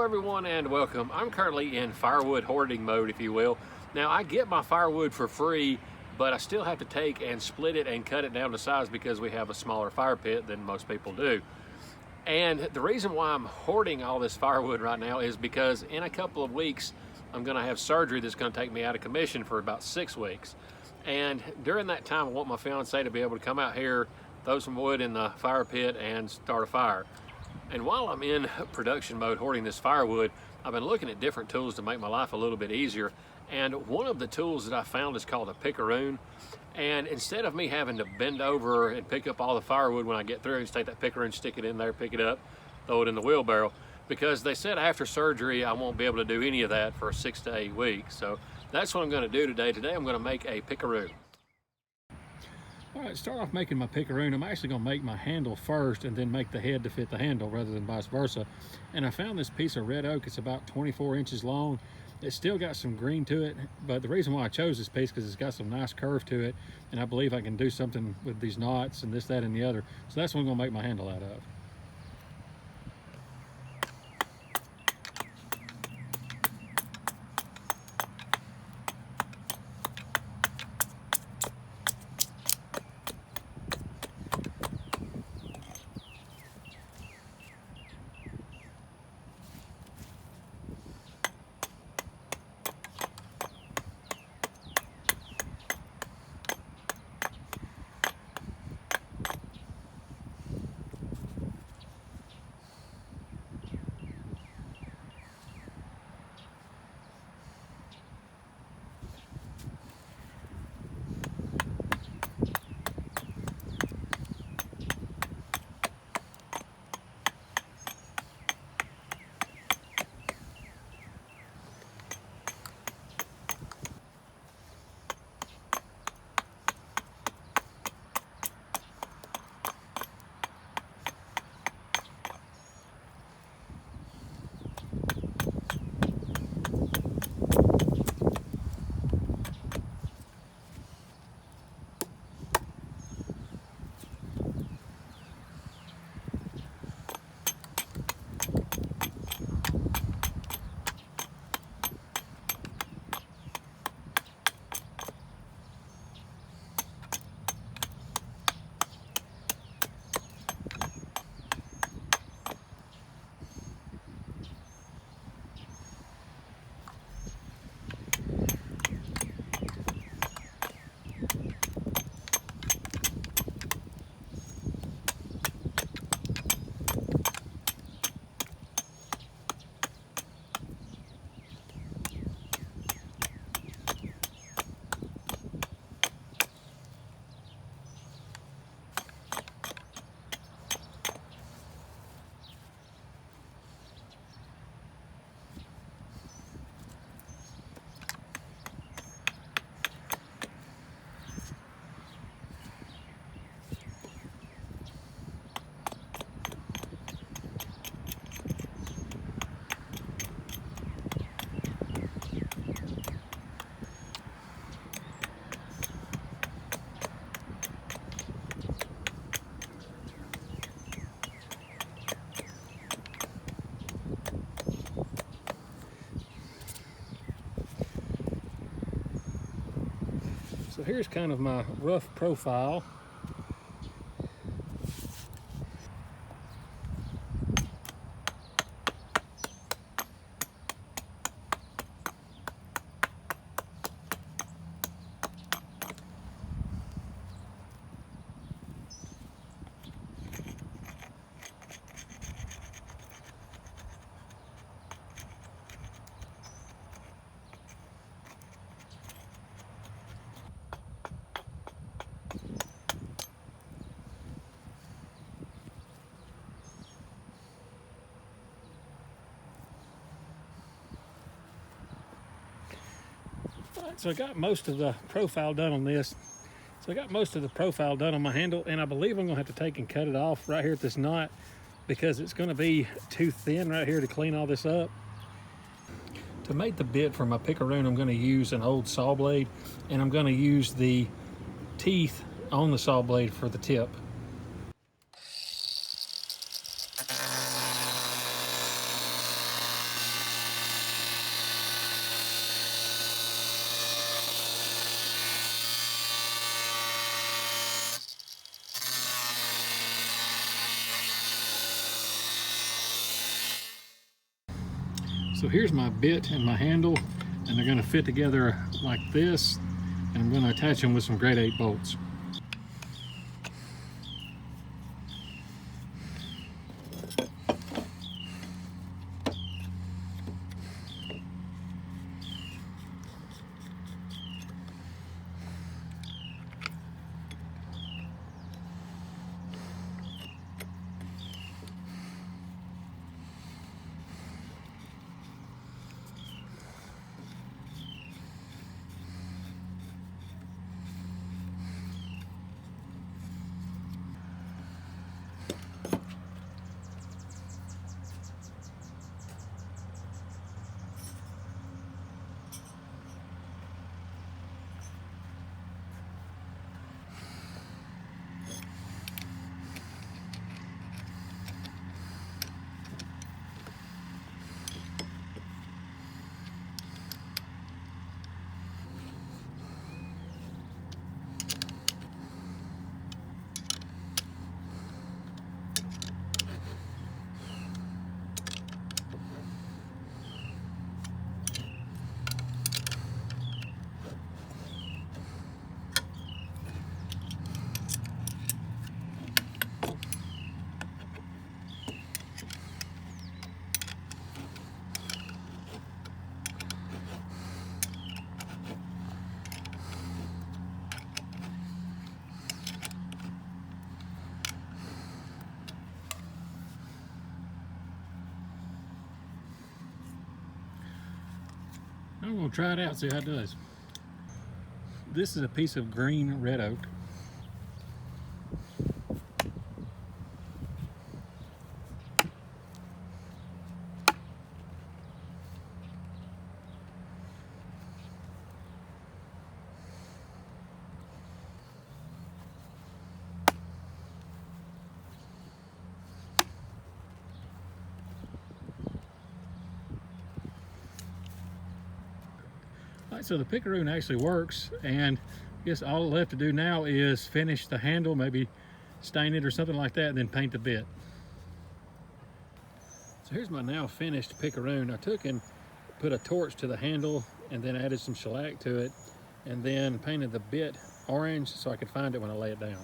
everyone and welcome. I'm currently in firewood hoarding mode, if you will. Now I get my firewood for free, but I still have to take and split it and cut it down to size because we have a smaller fire pit than most people do. And the reason why I'm hoarding all this firewood right now is because in a couple of weeks I'm going to have surgery that's going to take me out of commission for about 6 weeks. And during that time I want my fiance to be able to come out here, throw some wood in the fire pit and start a fire. And while I'm in production mode hoarding this firewood, I've been looking at different tools to make my life a little bit easier. And one of the tools that I found is called a Pickaroon. And instead of me having to bend over and pick up all the firewood when I get through, I just take that Pickaroon, stick it in there, pick it up, throw it in the wheelbarrow. Because they said after surgery, I won't be able to do any of that for 6 to 8 weeks. So that's what I'm going to do today. Today I'm going to make a Pickaroon. All right, start off making my Pickaroon. I'm actually going to make my handle first and then make the head to fit the handle rather than vice versa. And I found this piece of red oak. It's about 24 inches long. It's still got some green to it, but the reason why I chose this piece because it's got some nice curve to it, and I believe I can do something with these knots and this, that, and the other. So that's what I'm going to make my handle out of. So here's kind of my rough profile. So I got most of the profile done on this. So I got most of the profile done on my handle, and I believe I'm gonna have to take and cut it off right here at this knot because it's gonna be too thin right here to clean all this up. To make the bit for my Pickaroon, I'm gonna use an old saw blade, and I'm gonna use the teeth on the saw blade for the tip. So here's my bit and my handle, and they're going to fit together like this, and I'm going to attach them with some grade 8 bolts. I'm going to try it out, see how it does. This is a piece of green red oak. All right, so the Pickaroon actually works, and I guess all left to do now is finish the handle, maybe stain it or something like that, and then paint the bit. So here's my now finished Pickaroon. I took and put a torch to the handle and then added some shellac to it, and then painted the bit orange so I could find it when I lay it down.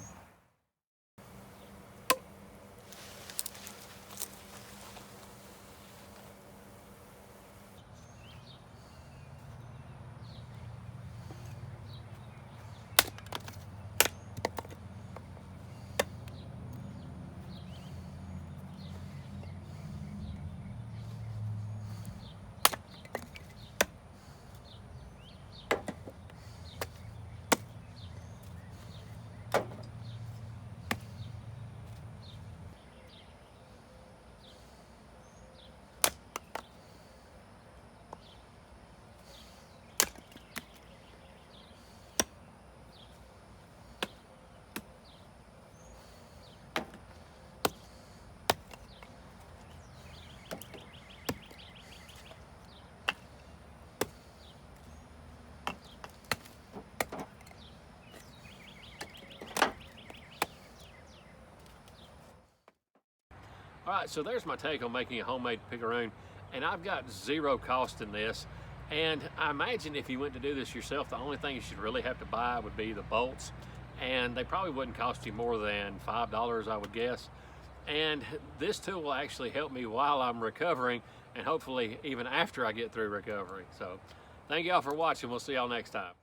All right, so there's my take on making a homemade Pickaroon, and I've got zero cost in this. And I imagine if you went to do this yourself, the only thing you should really have to buy would be the bolts, and they probably wouldn't cost you more than $5, I would guess. And this tool will actually help me while I'm recovering, and hopefully even after I get through recovery. So thank y'all for watching. We'll see y'all next time.